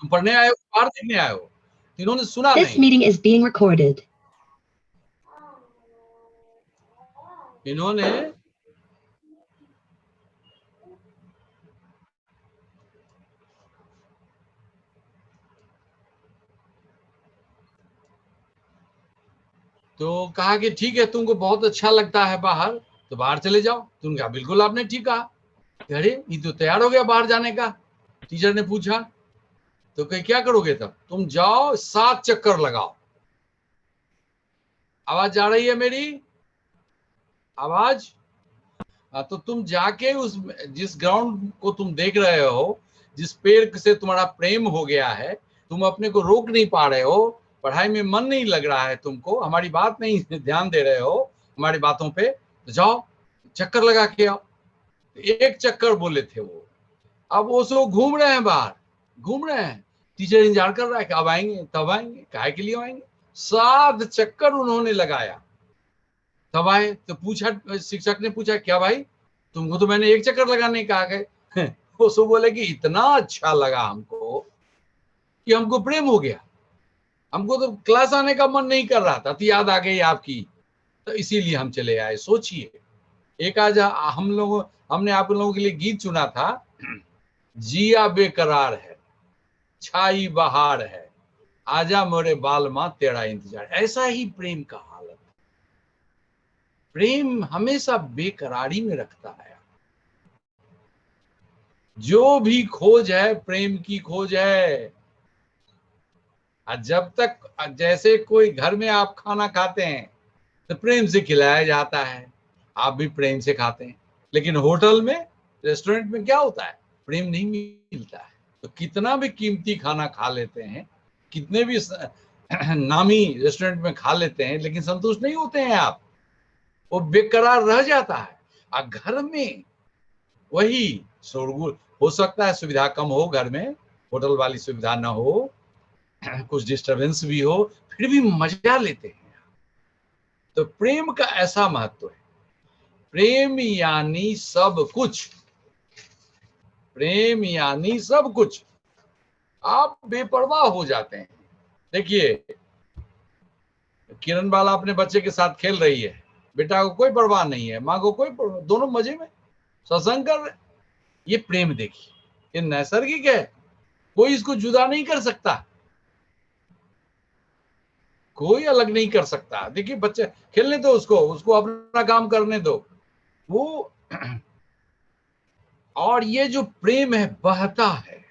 तुम पढ़ने आए हो, बाहर देखने आए हो? इन्होंने सुना This नहीं। meeting is being recorded. इन्होंने तो कहा कि ठीक है, तुमको बहुत अच्छा लगता है बाहर, तो बाहर चले जाओ। तुमने कहा बिल्कुल आपने ठीक कहा। अरे ये तो तैयार हो गया बाहर जाने का। टीचर ने पूछा तो कहीं क्या करोगे तब? तुम जाओ 7 चक्कर लगाओ। आवाज जा रही है मेरी? आवाज? तो तुम जाके उस जिस ग्राउंड को तुम देख रहे हो, जिस पेड़ से तुम्हारा प्रेम हो गया है, तुम अपने को रोक नहीं पा रहे हो, पढ़ाई में मन नहीं लग रहा है तुमको, हमारी बात नहीं ध्यान दे रहे हो हमारी बातों पे, तो जाओ चक्कर लगा के आओ। 1 चक्कर बोले थे वो। अब वो सब घूम रहे हैं बाहर, घूम रहे हैं। टीचर इंतजार कर रहा है, कब आएंगे तब आएंगे, काहे के लिए आएंगे। 7 चक्कर उन्होंने लगाया, तब आए। तो पूछा, शिक्षक ने पूछा क्या भाई, तुमको तो मैंने 1 चक्कर लगाने कहा है। वो सब बोले कि इतना अच्छा लगा हमको कि हमको प्रेम हो गया, हमको तो क्लास आने का मन नहीं कर रहा था, तो याद आ गई आपकी, तो इसीलिए हम चले आए। सोचिए, एक आज हमने आप लोगों के लिए गीत चुना था, जिया बेकरार है, छाई बहार है, आजा मोरे बाल मां तेरा इंतजार। ऐसा ही प्रेम का हालत। प्रेम हमेशा बेकरारी में रखता है। जो भी खोज है प्रेम की खोज है। जब तक, जैसे कोई घर में आप खाना खाते हैं तो प्रेम से खिलाया जाता है, आप भी प्रेम से खाते हैं। लेकिन होटल में, रेस्टोरेंट में क्या होता है? प्रेम नहीं मिलता है। तो कितना भी कीमती खाना खा लेते हैं, कितने भी नामी रेस्टोरेंट में खा लेते हैं, लेकिन संतुष्ट नहीं होते हैं आप, वो बेकरार रह जाता है। और घर में वही शोरगुल, हो सकता है सुविधा कम हो घर में, होटल वाली सुविधा ना हो, कुछ डिस्टरबेंस भी हो, फिर भी मजा लेते हैं। तो प्रेम का ऐसा महत्व है। प्रेम यानी सब कुछ, प्रेम यानी सब कुछ। आप बेपरवाह हो जाते हैं। देखिए, किरण बाला अपने बच्चे के साथ खेल रही है, बेटा को कोई परवाह नहीं है, माँ को कोई परवाह, दोनों मजे में सत्संग कर रहे। ये प्रेम देखिए, ये नैसर्गिक है, कोई इसको जुदा नहीं कर सकता, कोई अलग नहीं कर सकता। देखिए, बच्चे खेलने दो उसको, उसको अपना काम करने दो वो। और ये जो प्रेम है बहता है,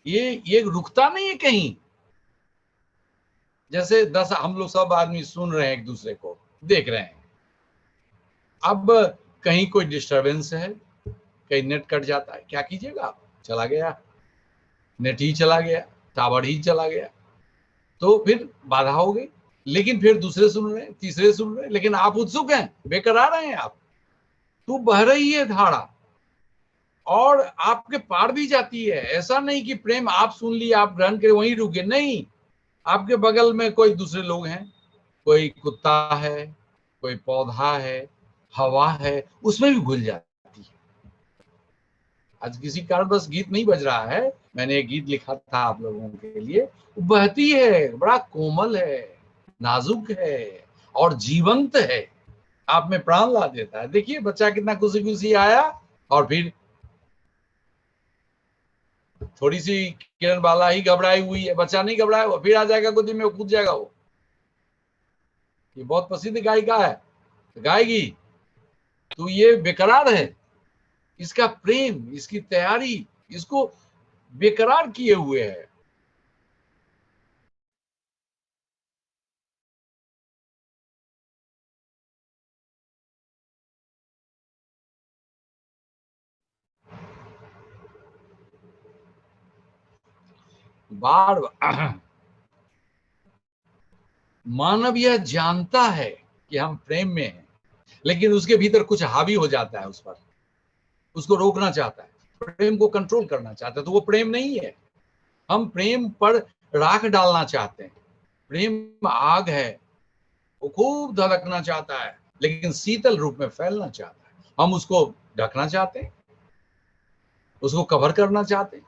ये रुकता नहीं है कहीं। जैसे 10 हम लोग सब आदमी सुन रहे हैं, एक दूसरे को देख रहे हैं। अब कहीं कोई डिस्टरबेंस है, कहीं नेट कट जाता है, क्या कीजिएगा आप? चला गया, नेट ही चला गया, टावर ही चला गया, तो फिर बाधा हो गई। लेकिन फिर दूसरे सुन रहे हैं, तीसरे सुन रहे हैं, लेकिन आप उत्सुक हैं, बेकरार हैं आप। तो बह रही है धारा और आपके पार भी जाती है। ऐसा नहीं कि प्रेम आप सुन लिए, आप ग्रहण करे, वहीं रुके, नहीं। आपके बगल में कोई दूसरे लोग हैं, कोई कुत्ता है, कोई पौधा है, हवा है, उसमें भी घुल जाती है। आज किसी कारण बस गीत नहीं बज रहा है, मैंने एक गीत लिखा था आप लोगों के लिए, बहती है, बड़ा कोमल है, नाजुक है और जीवंत है, आप में प्राण ला देता है। देखिए बच्चा कितना खुशी खुशी आया, और फिर थोड़ी सी किरण बाला ही घबराई हुई है, बच्चा नहीं घबराया, वो फिर आ जाएगा गोदी में, कूद जाएगा। वो ये बहुत प्रसिद्ध गायिका है, गाएगी। तो ये बेकरार है, इसका प्रेम, इसकी तैयारी इसको बेकरार किए हुए है। बार बार मानव यह जानता है कि हम प्रेम में हैं, लेकिन उसके भीतर कुछ हावी हो जाता है उस पर, उसको रोकना चाहता है, प्रेम को कंट्रोल करना चाहता है, तो वो प्रेम नहीं है। हम प्रेम पर राख डालना चाहते हैं। प्रेम आग है, वो खूब धड़कना चाहता है, लेकिन शीतल रूप में फैलना चाहता है। हम उसको ढकना चाहते हैं, उसको कवर करना चाहते हैं,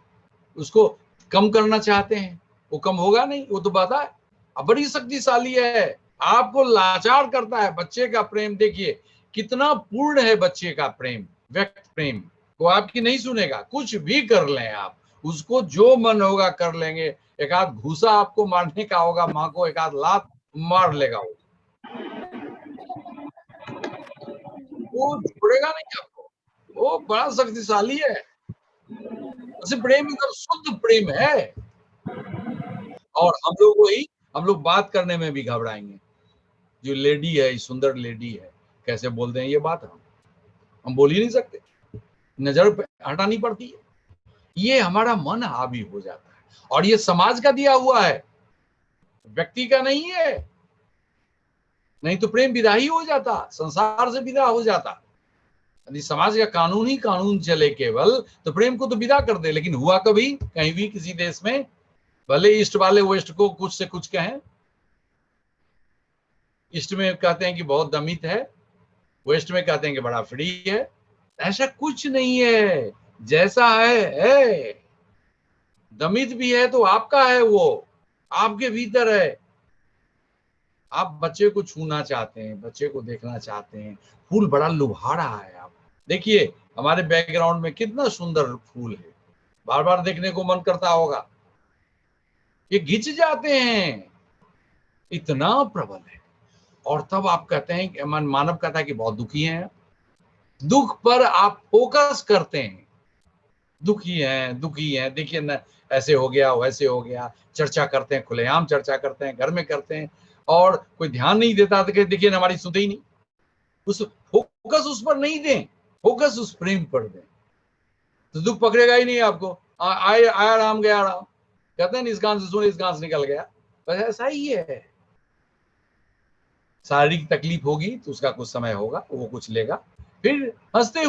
उसको कम करना चाहते हैं, वो कम होगा नहीं, वो तो पता है। अब बड़ी शक्तिशाली है, आपको लाचार करता है। बच्चे का प्रेम देखिए कितना पूर्ण है, बच्चे का प्रेम, व्यक्त प्रेम, वो आपकी नहीं सुनेगा, कुछ भी कर लें आप, उसको जो मन होगा कर लेंगे। एक आध घूसा आपको मारने का होगा, माँ को एक आध लात मार लेगा, वो छोड़ेगा नहीं आपको, वो बड़ा शक्तिशाली है। उसे प्रेम एकदम शुद्ध प्रेम है। और हम लोग बात करने में भी घबराएंगे। जो लेडी है, सुंदर लेडी है, कैसे बोलते हैं ये बात, हम बोल ही नहीं सकते, नजर हटानी पड़ती है। ये हमारा मन हावी हो जाता है, और ये समाज का दिया हुआ है, व्यक्ति का नहीं है। नहीं तो प्रेम विदा ही हो जाता, संसार से विदा हो जाता। यदि समाज का कानून ही कानून चले केवल, तो प्रेम को तो विदा कर दे। लेकिन हुआ कभी कहीं भी किसी देश में, भले ईस्ट वाले वेस्ट को कुछ से कुछ कहें, ईस्ट में कहते हैं कि बहुत दमित है, वेस्ट में कहते हैं कि बड़ा फ्री है। ऐसा कुछ नहीं है, जैसा है। दमित भी है तो आपका है, वो आपके भीतर है। आप बच्चे को छूना चाहते हैं, बच्चे को देखना चाहते हैं, फूल बड़ा लुभा रहा है। आप देखिए हमारे बैकग्राउंड में कितना सुंदर फूल है, बार बार देखने को मन करता होगा। ये घिंच जाते हैं, इतना प्रबल है। और तब आप कहते हैं कि मानव कहता है कि बहुत दुखी हैं। दुख पर आप फोकस करते हैं, दुखी हैं दुखी हैं, देखिए ना ऐसे हो गया वैसे हो गया, चर्चा करते हैं, खुलेआम चर्चा करते हैं, घर में करते हैं, और कोई ध्यान नहीं देता तो देखिए ना हमारी सुनते ही नहीं। उस फोकस उस पर नहीं दें, फोकस उस प्रेम पर दें, तो दुख पकड़ेगा ही नहीं आपको। आया राम गया राम, कहते हैं इस गांव से सुने इस गांव से निकल गया, बस ऐसा ही है। शारीरिक तकलीफ होगी तो उसका कुछ समय होगा, वो कुछ लेगा, फिर हंसते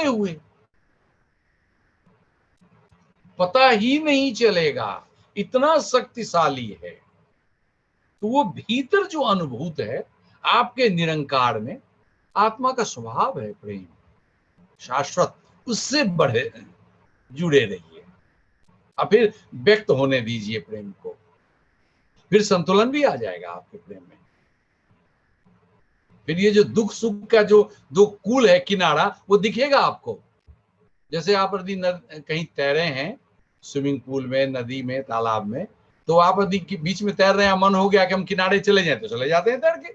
हुए पता ही नहीं चलेगा, इतना शक्तिशाली है। तो वो भीतर जो अनुभूत है आपके निरंकार में, आत्मा का स्वभाव है प्रेम, शाश्वत, उससे बढ़े जुड़े रहिए। और फिर व्यक्त होने दीजिए प्रेम को, फिर संतुलन भी आ जाएगा आपके प्रेम में। फिर ये जो दुख सुख का जो दो कूल है, किनारा, वो दिखेगा आपको। जैसे आप यदि कहीं तैरे हैं, स्विमिंग पूल में, नदी में, तालाब में, तो आप यदि बीच में तैर रहे हैं, मन हो गया कि हम किनारे चले जाएं, तो चले जाते हैं तैर के।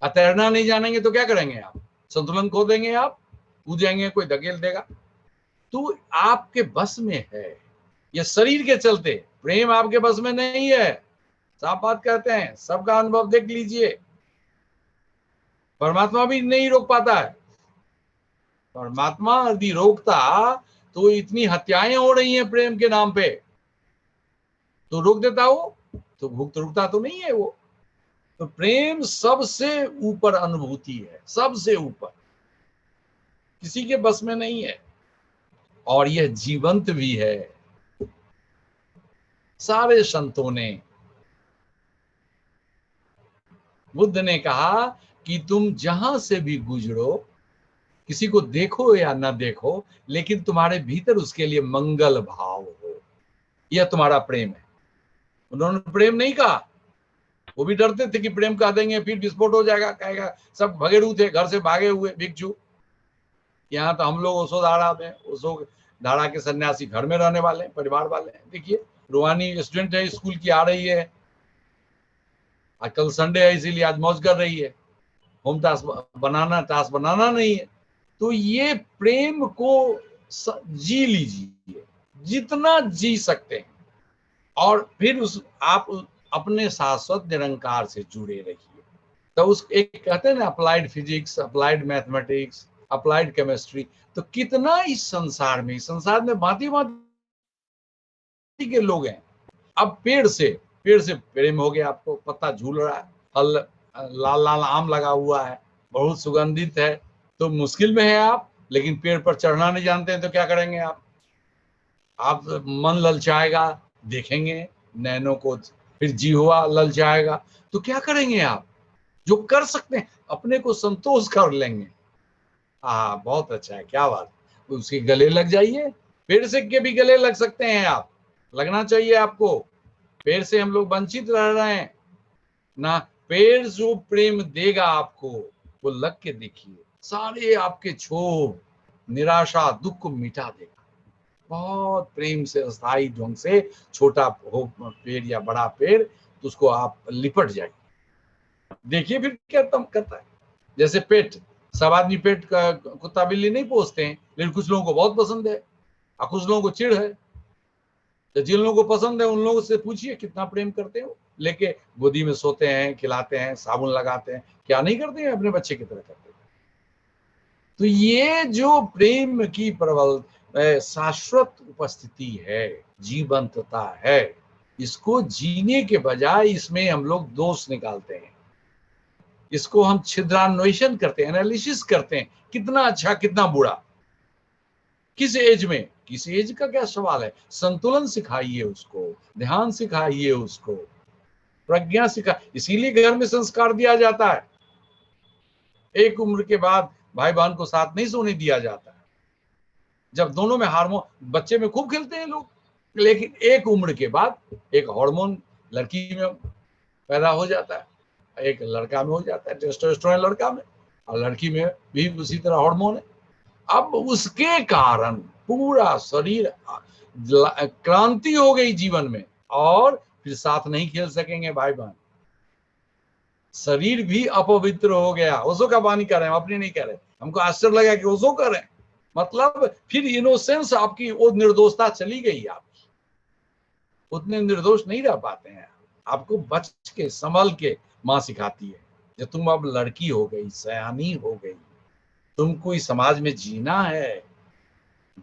और तैरना नहीं जानेंगे तो क्या करेंगे आप, संतुलन खो देंगे, आप कूद जाएंगे, कोई धकेल देगा। तो आपके बस में है, ये शरीर के चलते, प्रेम आपके बस में नहीं है। साफ बात कहते हैं, सबका अनुभव देख लीजिए, परमात्मा भी नहीं रोक पाता है। परमात्मा यदि रोकता तो इतनी हत्याएं हो रही हैं प्रेम के नाम पे, तो रोक देता वो, तो भूख रुकता तो नहीं है वो। तो प्रेम सबसे ऊपर अनुभूति है, सबसे ऊपर, किसी के बस में नहीं है, और यह जीवंत भी है। सारे संतों ने, बुद्ध ने कहा कि तुम जहां से भी गुजरो, किसी को देखो या ना देखो, लेकिन तुम्हारे भीतर उसके लिए मंगल भाव हो, यह तुम्हारा प्रेम है। उन्होंने प्रेम नहीं कहा, वो भी डरते थे कि प्रेम कह देंगे फिर विस्फोट हो जाएगा, कहेगा सब भगेड़ू थे, घर से भागे हुए भिक्षु। यहाँ तो हम लोग ओसो धारा में, ओसो धारा के सन्यासी घर में रहने वाले हैं, परिवार वाले हैं। देखिए रूहानी स्टूडेंट है, स्कूल की आ रही है, आज कल संडे है इसीलिए आज मौज कर रही है, होम टास्क बनाना नहीं है। तो ये प्रेम को जी लीजिए जितना जी सकते हैं, और फिर उस आप अपने शाश्वत निरंकार से जुड़े रहिए। तो उस एक कहते हैं ना, applied physics, applied mathematics, applied chemistry, तो कितना इस संसार में भांति भांति के लोग हैं। अब पेड़ से प्रेम हो गया आपको, पत्ता झूल रहा है, फल लाल लाल आम लगा हुआ है, बहुत सुगंधित है, तो मुश्किल में है आप, लेकिन पेड़ पर चढ़ना नहीं जानते हैं, तो क्या करेंगे आप मन ललचाएगा, देखेंगे नैनों को, फिर जीवा ललचाएगा, तो क्या करेंगे आप, जो कर सकते हैं अपने को संतोष कर लेंगे। हाँ बहुत अच्छा है, क्या बात, उसके गले लग जाइए, पेड़ से के भी गले लग सकते हैं आप, लगना चाहिए आपको। पेड़ से हम लोग वंचित रह रहे हैं ना, पेड़ जो प्रेम देगा आपको वो लग के देखिए, सारे आपके क्षोभ, निराशा, दुख को मिटा देगा। बहुत प्रेम से, अस्थायी ढंग से, छोटा हो पेड़ या बड़ा पेड़, तो उसको आप लिपट जाइए, देखिए फिर क्या तम करता है। जैसे पेट, सब आदमी पेट का कुत्ता बिल्ली नहीं पोसते हैं, लेकिन कुछ लोगों को बहुत पसंद है और कुछ लोगों को चिढ़ है। तो जिन लोगों को पसंद है उन लोगों से पूछिए कितना प्रेम करते हो, लेके गोदी में सोते हैं, खिलाते हैं, साबुन लगाते हैं, क्या नहीं करते हैं, अपने बच्चे की तरह करते हैं। तो ये जो प्रेम की प्रबल शाश्वत उपस्थिति है, जीवंतता है, इसको जीने के बजाय इसमें हम लोग दोष निकालते हैं, इसको हम छिद्रान्वेषण करते हैं, एनालिसिस करते हैं, कितना अच्छा कितना बुरा, किस एज में, किस एज का क्या सवाल है। संतुलन सिखाइए उसको, ध्यान सिखाइए उसको, प्रज्ञा सिखा, इसीलिए घर में संस्कार दिया जाता है। एक उम्र के बाद भाई बहन को साथ नहीं सोने दिया जाता है, जब दोनों में हार्मोन, बच्चे में खूब खेलते हैं लोग, लेकिन एक उम्र के बाद एक हार्मोन लड़की में पैदा हो जाता है, एक लड़का में हो जाता है, टेस्टोस्टेरोन लड़का में, और लड़की में भी उसी तरह हार्मोन है। अब उसके कारण पूरा शरीर क्रांति हो गई जीवन में, और फिर साथ नहीं खेल सकेंगे भाई बहन, शरीर भी अपवित्र हो गया। ओशो का बानी कर रहे हैं, अपनी नहीं कर रहे। हमको आश्चर्य लगा कि ओशो कर रहे हैं, मतलब फिर इनोसेंस आपकी, वो निर्दोषता चली गई आपकी, उतने निर्दोष नहीं रह पाते हैं। आपको बच के संभल के माँ सिखाती है, जब तुम अब लड़की हो गई, सयानी हो गई, तुमको इस समाज में जीना है,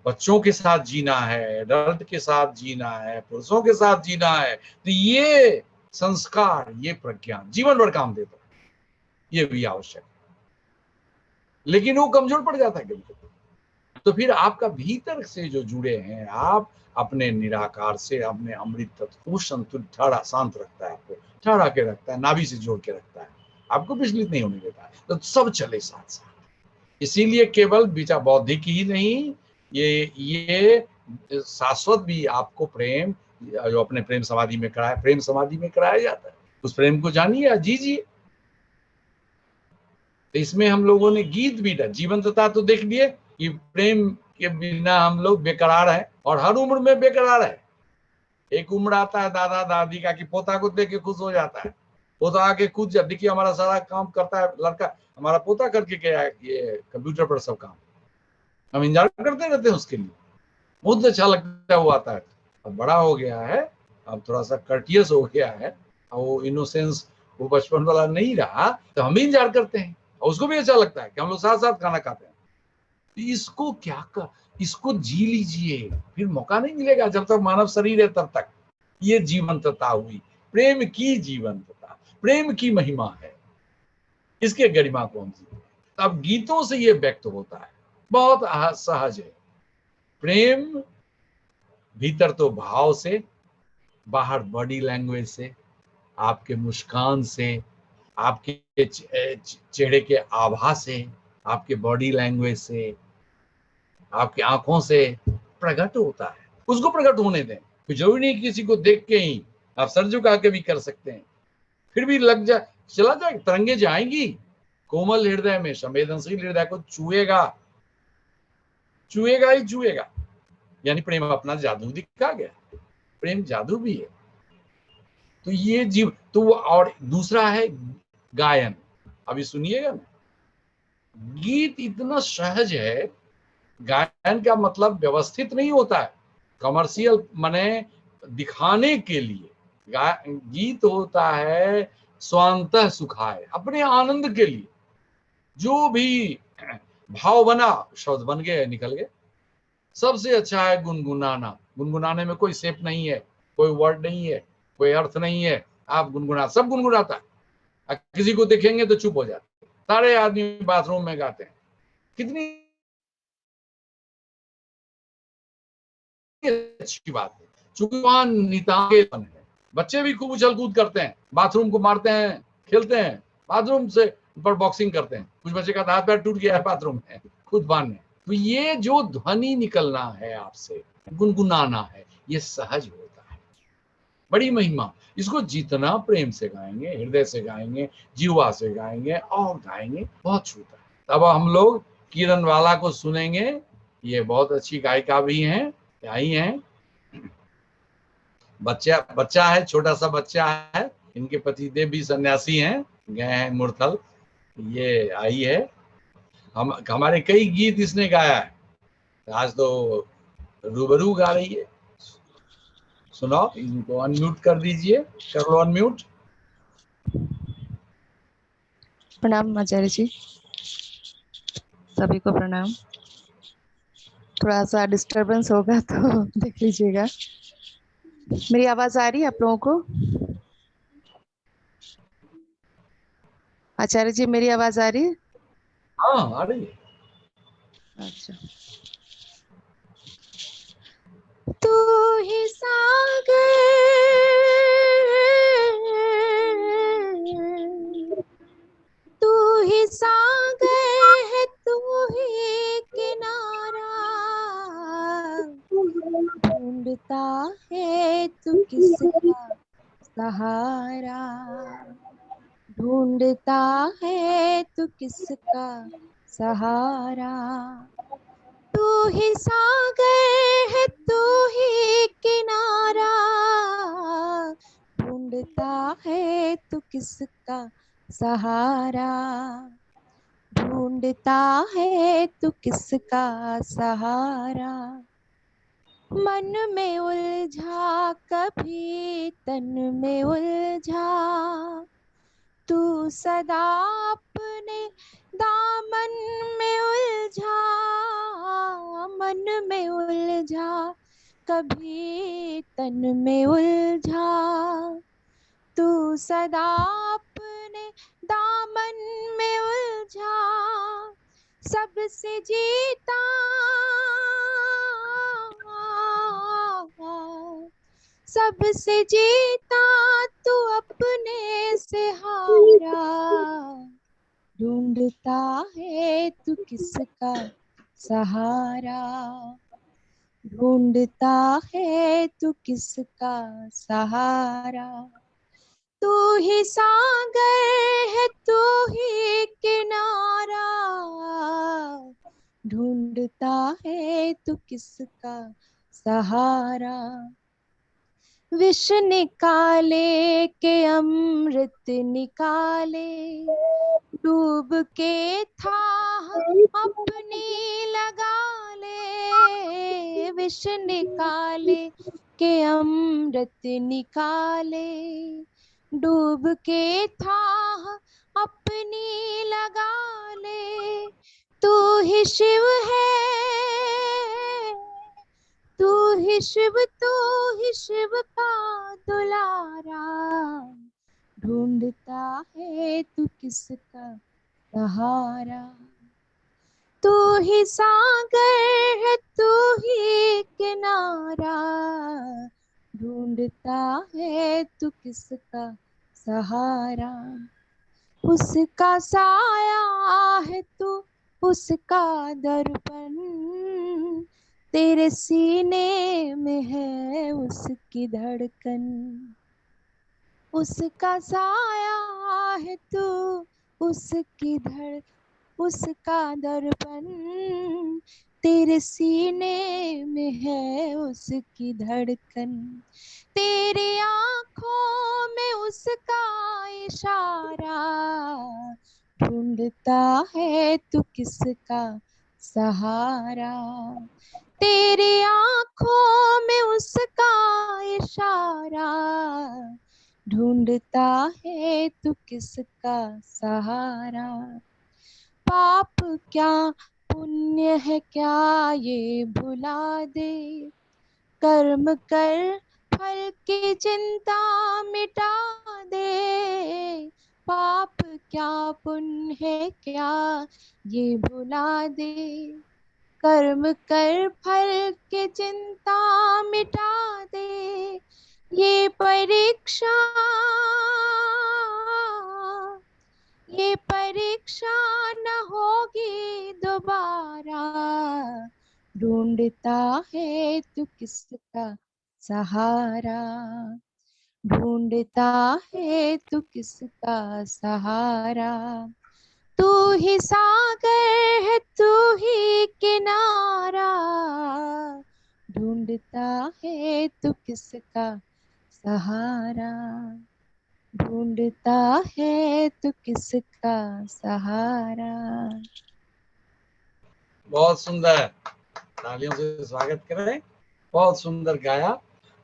बच्चों के साथ जीना है, एडल्ट के साथ जीना है, पुरुषों के साथ जीना है, तो ये संस्कार, ये प्रज्ञा जीवन भर काम देता है, ये भी आवश्यक है। लेकिन वो कमजोर पड़ जाता है कभी, तो फिर आपका भीतर से जो जुड़े हैं आप अपने निराकार से, अपने अमृत तत्व, वो संतुलित ठहरा शांत रखता है, आपको ठहरा के रखता है, नाभि से जोड़ के रखता है, आपको विचलित नहीं होने देता है, तो सब चले साथ साथ। इसीलिए केवल विचार बौद्धिक ही नहीं, ये शाश्वत भी आपको प्रेम, जो अपने प्रेम समाधि में कराया, प्रेम समाधि में कराया जाता है, उस प्रेम को जानिए, जीजिए। तो इसमें हम लोगों ने गीत भी, जीवंतता तो देख लिए कि प्रेम के बिना हम लोग बेकरार हैं, और हर उम्र में बेकरार है। एक उम्र आता है दादा दादी का कि पोता को देख के खुश हो जाता है, पोता आके खुद जा, देखिए हमारा सारा काम करता है लड़का, हमारा पोता करके गया है ये कंप्यूटर पर सब काम, हम इंतजार करते रहते हैं उसके लिए, बहुत अच्छा लगता है वो आता है। अब बड़ा हो गया है, अब थोड़ा सा कर्टियस हो गया है, वो इनोसेंस, वो बचपन वाला नहीं रहा, तो हम भी इंतजार करते हैं, और उसको भी अच्छा लगता है कि हम लोग साथ साथ खाना खाते हैं। इसको क्या कर, इसको जी लीजिए, फिर मौका नहीं मिलेगा जब तक मानव शरीर है तब तक। ये जीवंतता हुई, प्रेम की जीवंतता, प्रेम की महिमा है, इसके गरिमा कौन सी है। अब गीतों से ये व्यक्त होता है, बहुत सहज है प्रेम, भीतर तो भाव से, बाहर बॉडी लैंग्वेज से, आपके मुस्कान से, आपके चेहरे के आभा से, आपके बॉडी लैंग्वेज से, आपकी आंखों से प्रकट होता है। उसको प्रकट होने दें, जरूरी नहीं किसी को देख के ही, आप सर झुका के भी कर सकते हैं, फिर भी लग जा, चला जाए, तरंगे जाएंगी, कोमल हृदय में, संवेदनशील हृदय को छुएगा, छुएगा ही छुएगा, यानी प्रेम अपना जादू दिखा गया, प्रेम जादू भी है। तो ये जीव तो, और दूसरा है गायन, अभी सुनिएगा ना, गीत इतना सहज है, गायन का मतलब व्यवस्थित नहीं होता है, कमर्शियल माने दिखाने के लिए, गीत होता है स्वांतः सुखाए, अपने आनंद के लिए, जो भी भाव बना, शब्द बन गए, निकल गए। सबसे अच्छा है गुनगुनाना, गुनगुनाने में कोई शेप नहीं है, कोई वर्ड नहीं है, कोई अर्थ नहीं है, आप गुनगुना, सब गुनगुनाता है, किसी को देखेंगे तो चुप हो जाते, सारे आदमी बाथरूम में गाते हैं, कितनी अच्छी बात है, चूंकि वहां नितांगेपन है, बच्चे भी खूब उछल कूद करते हैं, बाथरूम को मारते हैं, खेलते हैं, बाथरूम से ऊपर बॉक्सिंग करते हैं, कुछ बच्चे का हाथ पैर टूट गया है बाथरूम में खुद बांधने। तो ये जो ध्वनि निकलना है आपसे, गुनगुनाना है, ये सहज होता है। बड़ी महिमा, इसको जितना प्रेम से गाएंगे, हृदय से गाएंगे, जीवा से गाएंगे और गाएंगे, बहुत छूता है। तब हम लोग किरण वाला को सुनेंगे। ये बहुत अच्छी गायिका भी हैं, आई हैं। बच्चा है, छोटा सा बच्चा है। इनके पतिदेव भी सन्यासी हैं, गए हैं मुरथल। ये आई है। हमारे कई गीत इसने गाया है। आज तो रूबरू गा रही है। सुनाओ, इनको अनम्यूट कर दीजिए, कर लो अनम्यूट। प्रणाम आचार्य जी, सभी को प्रणाम। थोड़ा सा डिस्टरबेंस होगा तो देख लीजिएगा। मेरी आवाज आ रही है आप लोगों को? आचार्य जी, मेरी आवाज आ रही है? हाँ, आ रही है। अच्छा। तू ही सागर, तू ही सागर है, तू ही किनारा, ढूंढता है तू किसका सहारा, ढूंढता है तू किसका सहारा। तू ही सागर है, तू ही किनारा, ढूंढता है तू किसका सहारा, ढूंढता है तू किसका सहारा। मन में उलझा, कभी तन में उलझा, तू सदा अपने दामन में उलझा, मन में उलझा, कभी तन में उलझा, तू सदा अपने दामन में उलझा। सबसे जीता, सबसे जीता तू अपने से हारा, ढूंढता है तू किसका सहारा, ढूंढता है तू किसका सहारा। तू ही सागर है, तू ही किनारा, ढूंढता है तू किसका सहारा। विष निकाले के अमृत निकाले, डूब के था अपनी लगा ले। विष निकाले के अमृत निकाले, डूब के था अपनी लगा ले। तू ही शिव है, तू ही शिव, तू ही शिव का दुलारा, ढूंढता है तू किसका सहारा। तू ही सागर है, तू ही किनारा, ढूंढता है तू किसका सहारा। उसका साया है तू, उसका दर्पण, तेरे सीने में है उसकी धड़कन। उसका साया है तू, उसकी उसका दर्पण, तेरे सीने में है उसकी धड़कन। तेरी आंखों में उसका इशारा, ढूंढता है तू किसका सहारा। तेरी आंखों में उसका इशारा, ढूंढता है तू किसका सहारा। पाप क्या पुण्य है क्या ये भुला दे, कर्म कर फल की चिंता मिटा दे। पाप क्या पुण्य है क्या ये भुला दे, कर्म कर फल की चिंता मिटा दे। ये परीक्षा, ये परीक्षा न होगी दोबारा, ढूंढता है तू किसका सहारा, ढूंढता है तू किसका सहारा। तू ही सागर है तू ही किनारा, ढूंढता है तू किसका सहारा, ढूंढता है तू किसका सहारा। बहुत सुंदर, तालियों से स्वागत करें। बहुत सुंदर गाया।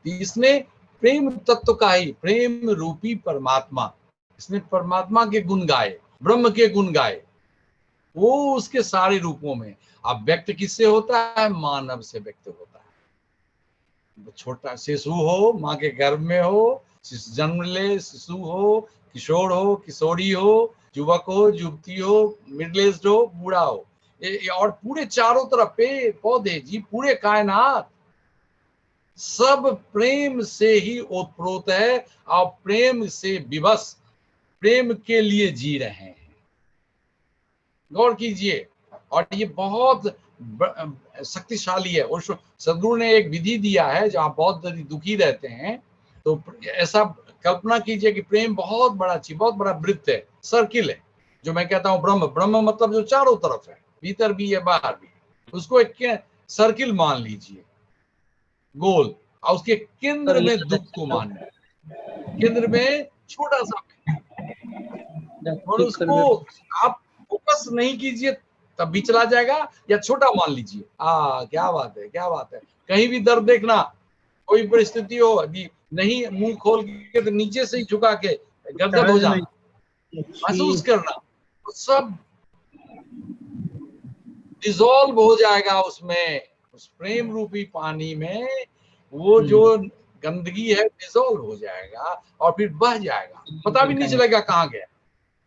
इसने प्रेम तत्व का ही, प्रेम रूपी परमात्मा, इसने परमात्मा के गुण गाए, ब्रह्म के गुण गाए, वो उसके सारे रूपों में। अब व्यक्त किससे होता है? मानव से व्यक्त होता है। छोटा शिशु हो, माँ के गर्भ में हो, जन्म ले, शिशु हो, किशोर हो, किशोरी हो, युवक हो, युवती हो, मिडिल एज हो, बूढ़ा हो, और पूरे चारों तरफ पेड़ पौधे जी, पूरे कायनात सब प्रेम से ही ओतप्रोत है और प्रेम से विवश, प्रेम के लिए जी रहे हैं। गौर कीजिए। और ये बहुत शक्तिशाली है। और सदगुरु ने एक विधि दिया है, जब आप बहुत दुखी रहते हैं तो ऐसा कल्पना कीजिए कि प्रेम बहुत बड़ा चीज, बहुत बड़ा वृत्त है, सर्किल है, जो मैं कहता हूँ ब्रह्म। ब्रह्म मतलब जो चारों तरफ है, भीतर भी है बाहर भी, उसको एक सर्किल मान लीजिए, गोल, और उसके केंद्र में दुख को मानिए, केंद्र में छोटा सा, और उसको आप फोकस नहीं कीजिए तब भी चला जाएगा, या छोटा मान लीजिए। क्या बात है, क्या बात है। कहीं भी दर्द देखना, कोई परिस्थिति हो, अभी नहीं मुंह खोल के तो नीचे से ही झुका के गर्दन हो जाना, महसूस करना, तो सब डिसॉल्व हो जाएगा उसमें, उस प्रेम रूपी पानी में। वो जो गंदगी है डिसॉल्व हो जाएगा और फिर बह जाएगा, पता भी नहीं चलेगा कहाँ गया,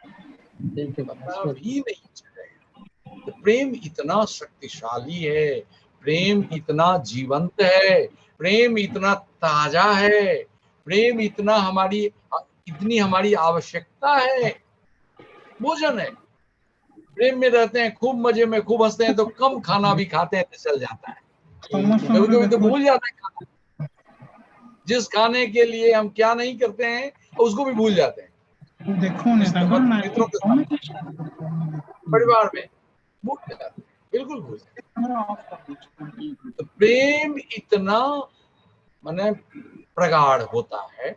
पता भी नहीं चलेगा। तो प्रेम इतना शक्तिशाली है, प्रेम इतना जीवंत है, प्रेम इतना ताजा है, प्रेम इतनी हमारी आवश्यकता है, भोजन है। प्रेम में रहते हैं, खूब मजे में, खूब हंसते हैं, तो कम खाना भी खाते हैं तो चल जाता है, कभी कभी तो भूल जाते हैं खाना। जिस खाने के लिए हम क्या नहीं करते हैं उसको भी भूल जाते हैं, मित्रों के साथ, परिवार में भूल जाते हैं, बिल्कुल भूल जाते हैं। तो प्रेम इतना माने प्रगाढ़ होता है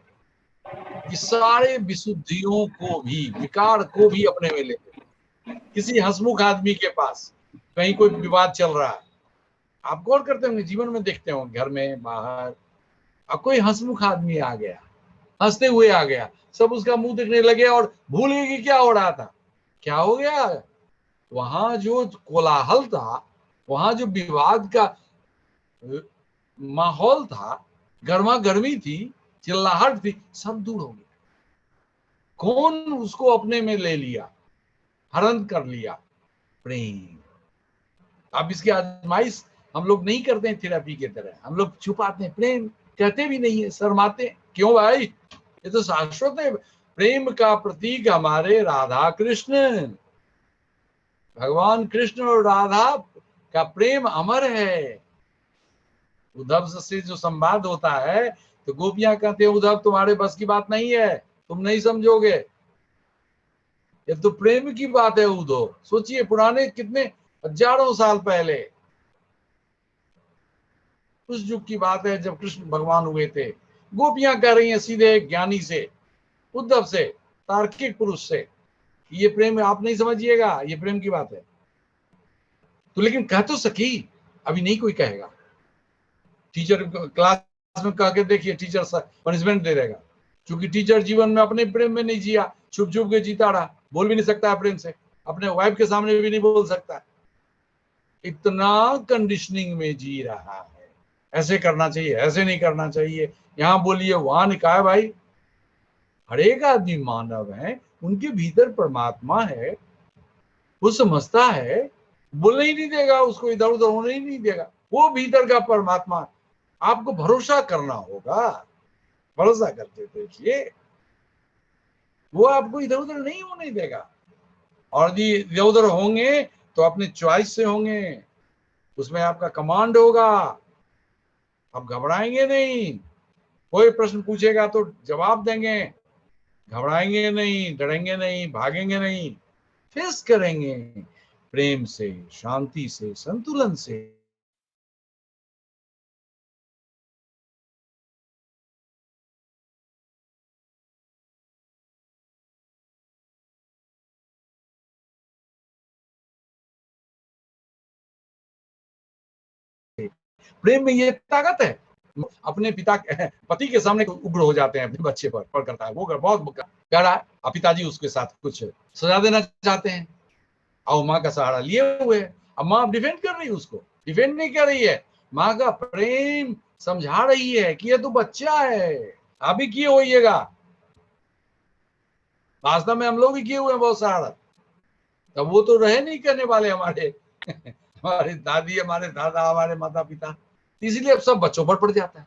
कि सारे विशुद्धियों को भी, विकार को भी अपने में लेते। किसी हंसमुख आदमी के पास कहीं कोई विवाद चल रहा है, आप गौर करते होंगे, जीवन में देखते होंगे, घर में बाहर, अब कोई हंसमुख आदमी आ गया, हंसते हुए आ गया, सब उसका मुंह देखने लगे और भूल गए कि क्या हो रहा था। क्या हो गया? वहां जो कोलाहल था, वहां जो विवाद का माहौल था, गर्मा गर्मी थी, चिल्लाहट थी, सब दूर हो गया। कौन उसको अपने में ले लिया, हरण कर लिया? प्रेम। अब इसकी आजमाइश हम लोग नहीं करते हैं थेरेपी की तरह, हम लोग छुपाते हैं, प्रेम कहते भी नहीं है, शर्माते हैं। क्यों भाई, ये तो शाश्वत है। प्रेम का प्रतीक हमारे राधा कृष्ण, भगवान कृष्ण और राधा का प्रेम अमर है। उद्धव से जो संवाद होता है तो गोपियां कहते हैं, उद्धव तुम्हारे बस की बात नहीं है, तुम नहीं समझोगे, ये तो प्रेम की बात है उद्धव। सोचिए, पुराने कितने हजारों साल पहले उस युग की बात है जब कृष्ण भगवान हुए थे। गोपियां कह रही हैं सीधे ज्ञानी से, उद्धव से, तार्किक पुरुष से, ये प्रेम आप नहीं समझिएगा, ये प्रेम की बात है। तो लेकिन कह तो सकी, अभी नहीं कोई कहेगा। टीचर क्लास में कह के देखिए, टीचर पनिशमेंट दे देगा, क्योंकि टीचर जीवन में अपने प्रेम में नहीं जिया, छुप छुप के जीता रहा, बोल भी नहीं सकता है प्रेम से, अपने वाइफ के सामने भी नहीं बोल सकता, इतना कंडीशनिंग में जी रहा है। ऐसे करना चाहिए, ऐसे नहीं करना चाहिए, यहां बोलिए वहां निकाय। भाई, हर एक आदमी मानव है, उनके भीतर परमात्मा है, वो समझता है, बोलने ही नहीं देगा, उसको इधर उधर होने ही नहीं देगा। वो भीतर का परमात्मा, आपको भरोसा करना होगा, भरोसा करते देखिए, वो आपको इधर उधर नहीं होने देगा। और यदि इधर उधर होंगे तो अपने चॉइस से होंगे, उसमें आपका कमांड होगा, आप घबराएंगे नहीं, कोई प्रश्न पूछेगा तो जवाब देंगे, घबराएंगे नहीं, डरेंगे नहीं, भागेंगे नहीं, फेस करेंगे प्रेम से, शांति से, संतुलन से। प्रेम में ये ताकत है। अपने पिता पति के सामने उग्र हो जाते हैं, अपने बच्चे पर करता है, वो बहुत कह रहा है, अब पिताजी उसके साथ कुछ सजा देना चाहते हैं और माँ का सहारा लिए हुए है। अब माँ डिफेंड कर रही है, उसको डिफेंड नहीं कर रही है, माँ का प्रेम समझा रही है कि ये तो बच्चा है, आप भी किए होइएगा, वास्तव में हम लोग भी किए हुए हैं बहुत सहारा। तब वो तो रहे नहीं करने वाले हमारे हमारे दादी, हमारे दादा, हमारे माता पिता, इसलिए अब सब बच्चों पर पड़ जाता है।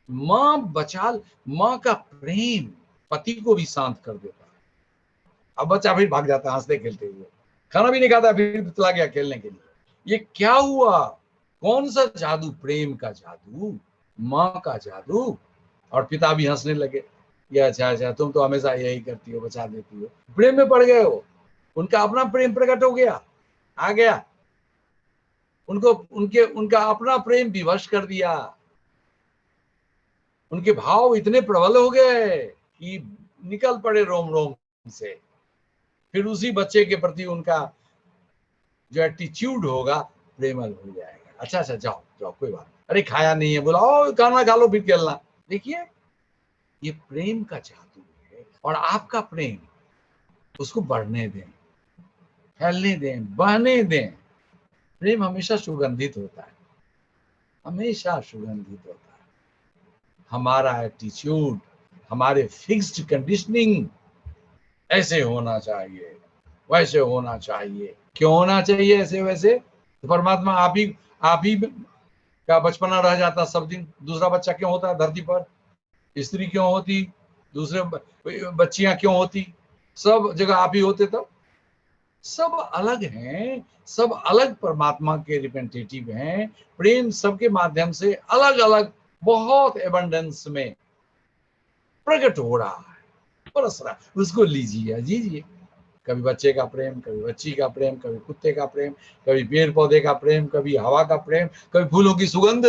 माँ का प्रेम पति को भी शांत कर देता है। अब बच्चा फिर भाग जाता है हंसते खेलते हुए, खाना भी नहीं खाता, फिर चला गया खेलने के लिए। ये क्या हुआ? कौन सा जादू? प्रेम का जादू, माँ का जादू। और पिता भी हंसने लगे, ये अच्छा तुम तो हमेशा यही करती हो, बचा देती हो। प्रेम में पड़ गए हो, उनका अपना प्रेम प्रकट हो गया, आ गया उनको, उनका अपना प्रेम विवश कर दिया। उनके भाव इतने प्रबल हो गए कि निकल पड़े रोम रोम से। फिर उसी बच्चे के प्रति उनका जो एटीट्यूड होगा प्रेमल हो जाएगा। अच्छा जाओ जाओ, कोई बात, अरे खाया नहीं है, बोला ओ खाना खा लो फिर खेलना। देखिए ये प्रेम का जादू है। और आपका प्रेम उसको बढ़ने दें, फैलने दें, बहने दें। प्रेम हमेशा सुगंधित होता है, हमेशा सुगंधित होता है। हमारा एटीट्यूड, हमारे फिक्स्ड कंडीशनिंग ऐसे होना चाहिए, वैसे होना चाहिए। क्यों होना चाहिए ऐसे वैसे? तो परमात्मा आप ही का बचपना रह जाता सब दिन। दूसरा बच्चा क्यों होता धरती पर? स्त्री क्यों होती? दूसरे बच्चियां क्यों होती? सब जगह आप ही होते। तब सब अलग हैं, सब अलग परमात्मा के रिप्रेजेंटेटिव हैं। प्रेम सबके माध्यम से अलग अलग बहुत एबंडेंस में प्रकट हो रहा है, बरस रहा है। उसको लीजिए, जीजिए। कभी बच्चे का प्रेम, कभी बच्ची का प्रेम, कभी कुत्ते का प्रेम, कभी पेड़ पौधे का प्रेम, कभी हवा का प्रेम, कभी फूलों की सुगंध,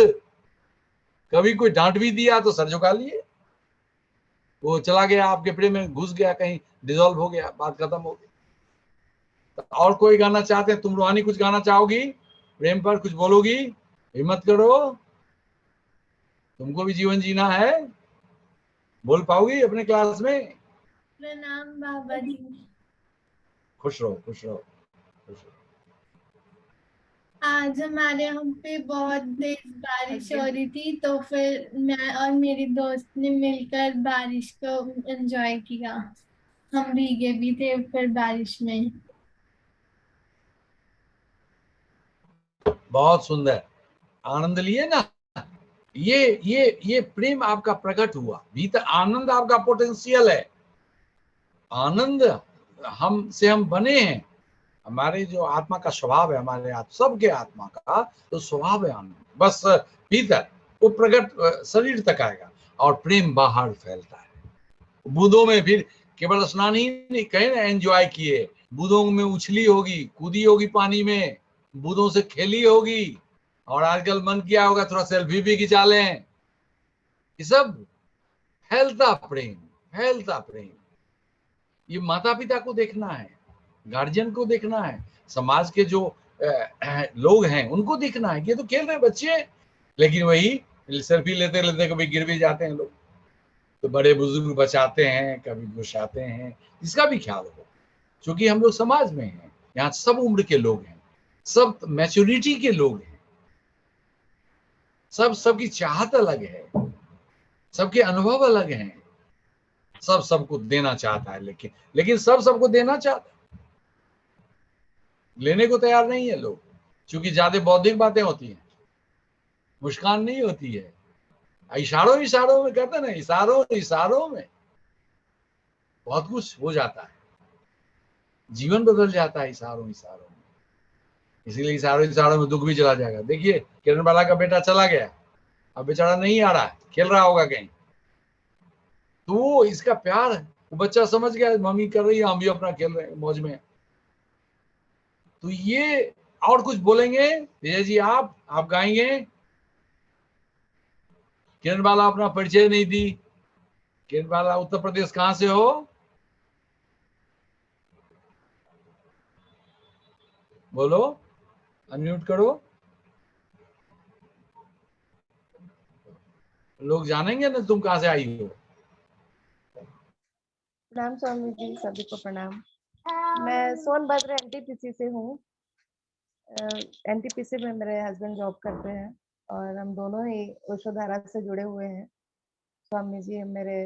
कभी कोई डांट भी दिया तो सर झुका लिए, वो चला गया आपके प्रेम में, घुस गया कहीं, डिजोल्व हो गया, बात खत्म हो गई। तो और कोई गाना चाहते हैं? तुम रूहानी कुछ गाना चाहोगी? प्रेम पर कुछ बोलोगी? हिम्मत करो, तुमको भी जीवन जीना है, बोल पाओगी अपने क्लास में? प्रणाम बाबा जी। खुश रहो, खुश रहो, खुश रहो। आज हमारे यहाँ पे बहुत तेज बारिश हो रही थी, तो फिर मैं और मेरी दोस्त ने मिलकर बारिश को एंजॉय किया। हम भीगे भी थे फिर बारिश में। बहुत सुंदर, आनंद लिए ना। ये प्रेम आपका प्रकट हुआ भीतर, आनंद आपका पोटेंशियल है। आनंद हम बने हैं, हमारे जो आत्मा का स्वभाव है, हमारे सबके आत्मा का तो स्वभाव है आनंद। बस भीतर वो प्रकट शरीर तक आएगा और प्रेम बाहर फैलता है। बूंदों में फिर केवल स्नान ही नहीं, कहे ना एंजॉय किए, बूंदों में उछली होगी, कूदी होगी पानी में, बूंदों से खेली होगी, और आजकल मन किया होगा थोड़ा सेल्फी भी खिंचा लें। ये सब फैलता प्रेम, फैलता प्रेम। ये माता पिता को देखना है, गार्जियन को देखना है, समाज के जो लोग हैं उनको देखना है। ये तो खेल रहे बच्चे, लेकिन वही सेल्फी लेते लेते कभी गिर भी जाते हैं लोग, तो बड़े बुजुर्ग बचाते हैं, कभी घुसाते हैं। इसका भी ख्याल हो, क्योंकि हम लोग समाज में हैं, यहाँ सब उम्र के लोग हैं, सब मैच्योरिटी के लोग हैं, सबकी चाहत अलग है, सबके अनुभव अलग हैं, सब सबको देना चाहता है, लेकिन सब सबको देना चाहता है, लेने को तैयार नहीं है लोग, क्योंकि ज्यादा बौद्धिक बातें होती हैं, मुस्कान नहीं होती है। इशारों इशारों में कहते हैं ना, इशारों इशारों में बहुत कुछ हो जाता है, जीवन बदल जाता है इशारों इशारों में। इसीलिए इशारों में दुख भी चला जाएगा। देखिए किरण बाला का बेटा चला गया, अब बेचारा नहीं आ रहा है, खेल रहा होगा कहीं, तो इसका प्यार है, वो बच्चा समझ गया मम्मी कर रही है, हम भी अपना खेल रहे हैं मौज में। तो ये, और कुछ बोलेंगे विजय जी? आप गाएंगे? किरण बाला अपना परिचय नहीं दी। किरण बाला उत्तर प्रदेश कहां से हो? बोलो, अनम्यूट करो, लोग जानेंगे ना तुम कहां से आई हो। प्रणाम स्वामी जी, सभी को प्रणाम। मैं सोनभद्र एनटीपीसी से हूँ। एनटीपीसी में मेरे हस्बैंड जॉब करते हैं और हम दोनों ही ओशोधारा से जुड़े हुए हैं। स्वामी जी मेरे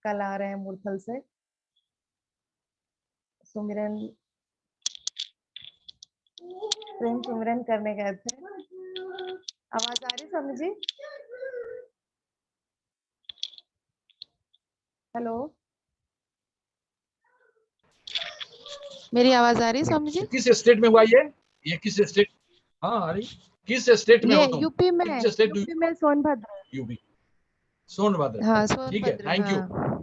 कल आ रहे हैं मूलफल से। सुमिरन, प्रेम सुमिरन करने गए थे। आवाज आ रही स्वामी जी? हेलो, मेरी आवाज आ रही स्वामी जी? किस स्टेट में हुआ ये किस स्टेट? हाँ अरे, किस स्टेट में ये हो तुम? यूपी में, Which state do you- UP में सोनभद्र। यूपी, सोनभद्र। हाँ ठीक है, सोनभद्र, थैंक यू। हाँ।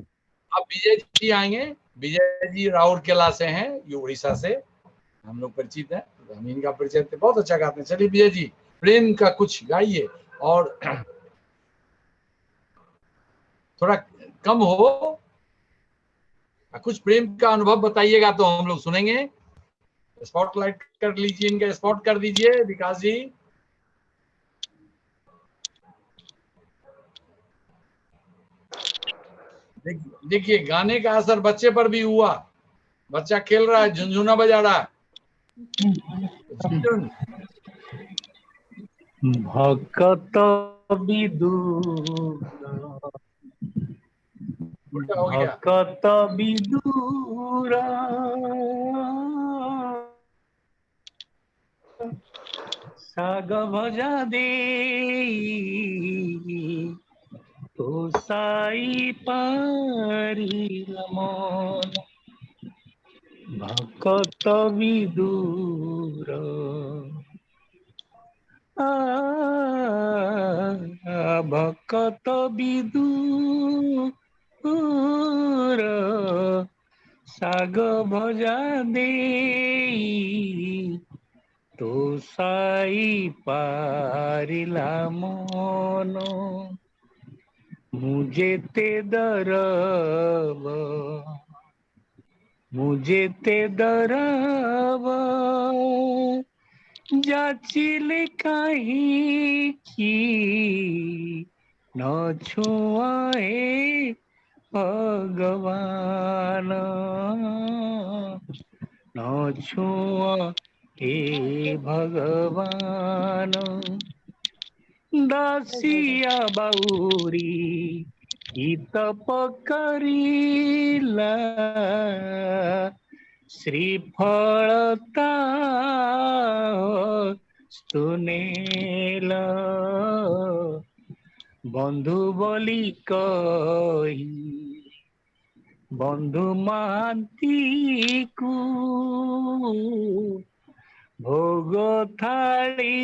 अब विजय जी आएंगे। विजय जी राउरकेला से हैं, ये उड़ीसा से, हम लोग परिचित हैं, तो हम इनका परिचय थे, बहुत अच्छा गाते हैं। चलिए विजय जी प्रेम का कुछ गाइए, और थोड़ा कम हो, कुछ प्रेम का अनुभव बताइएगा तो हम लोग सुनेंगे। स्पॉटलाइट कर लीजिए, इनका स्पॉट कर दीजिए विकास जी। देखिए गाने का असर बच्चे पर भी हुआ, बच्चा खेल रहा है, झुनझुना बजा रहा है। झुनझुन भक्त विदुर, उल्टा हो गया। भक्त विदुर, साग भजा दे तो साई पारिल मन, भक्त विदुर, भक्त विदुर, साग भजा दे तो साई पारिला मन, मुझे ते दरब, मुझे ते दरब, जाचिले काहे की न छुआए भगवान, न छुआ हे भगवान, दासिया बाउरी की तप करीला, श्रीफलता स्तुनेल, बंधु बोली कही बंधु महांती को भोग थाली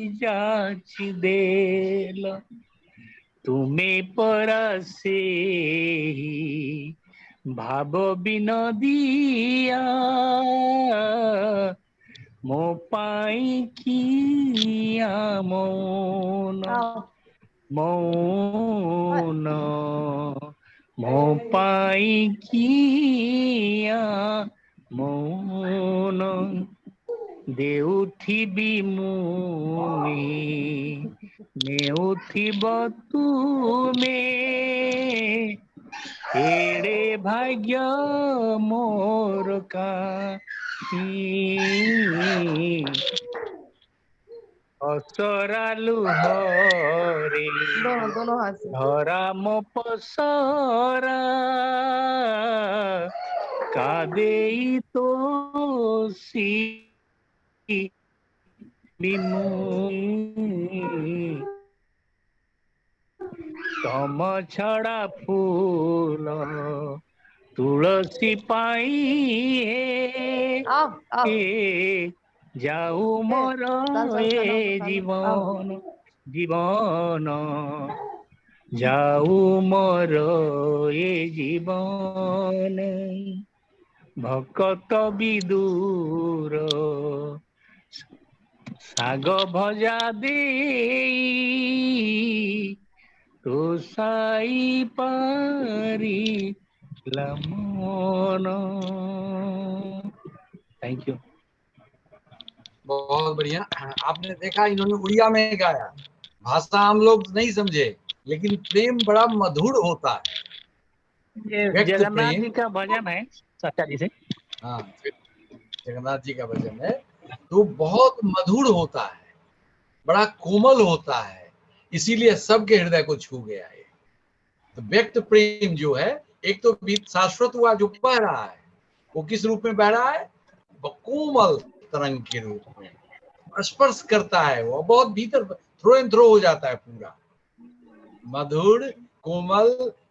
जाची देल, तुम्हें परासे भाव विनोदिया, मो पाई किया मौन, मौन मो पाई किया मौन, देउथी मुनि नेउथी तुमे, एड़े भाग्य मोर का असरालु हरे दोनों हाथ से। धरा मो पसरा, कादेई तो सी तम छड़ा फूल तुलसी पाई आओ, आओ। हे जाऊ मोर ए जीवन जीवन जाऊ मोर ए जीवन भकत विदूर साग भजा दे तो साई पारी लमन। Thank you. बहुत बढ़िया। आपने देखा इन्होंने उड़िया में गाया, भाषा हम लोग नहीं समझे, लेकिन प्रेम बड़ा मधुर होता है। ये व्यक्त जगन्नाथ प्रेम। जी का भजन है सच्चा जी से। हाँ, जगन्नाथ जी का भजन है, तो बहुत मधुर होता है, बड़ा कोमल होता है, इसीलिए सबके हृदय को छू गया है। तो व्यक्त प्रेम जो है, एक तो शाश्वत हुआ जो बह रहा है, वो किस रूप में बह रहा है? कोमल तरंग के रूप में स्पर्श करता है, वो बहुत भीतर थ्रो एंड थ्रो हो जाता है, पूरा मधुर कोमल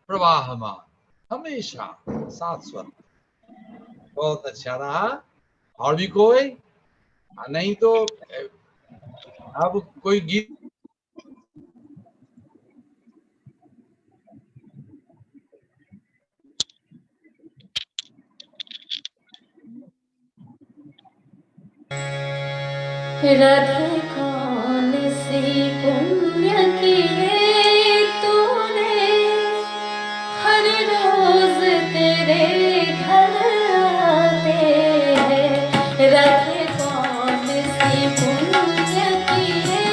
प्रवाहमान हमेशा शाश्वत। बहुत अच्छा रहा। और भी कोई? नहीं तो अब कोई गीत राधे कौन सी पुण्य किए तूने हर रोज तेरे घर आते हैं। राधे कौन सी पुण्य किए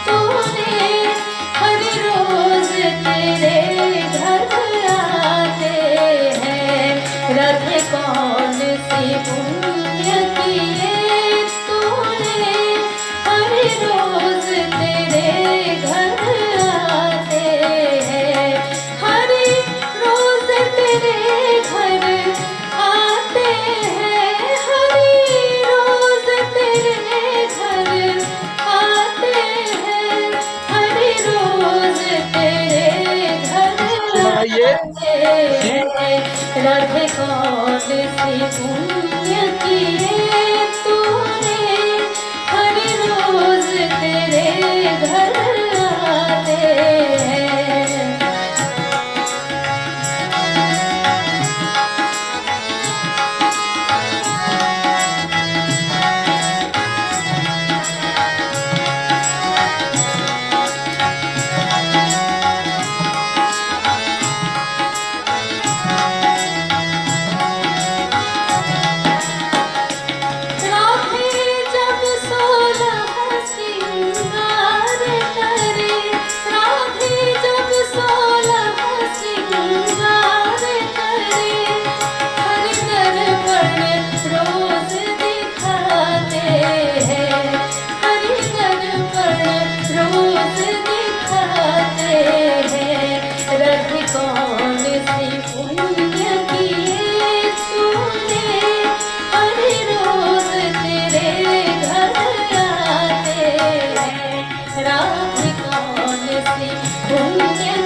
तूने हर रोज तेरे घर आते हैं। राधे कौन सी पुण्य किए रोज तेरे घर आते हैं। हर रोज तेरे घर आते हैं। हर रोज तेरे घर आते हैं। हर रोज तेरे घर आते हैं। राधे कौन सी पुण्य किए तूने हर रोज तेरे घर आते हैं। राधे कौन सी पुण्य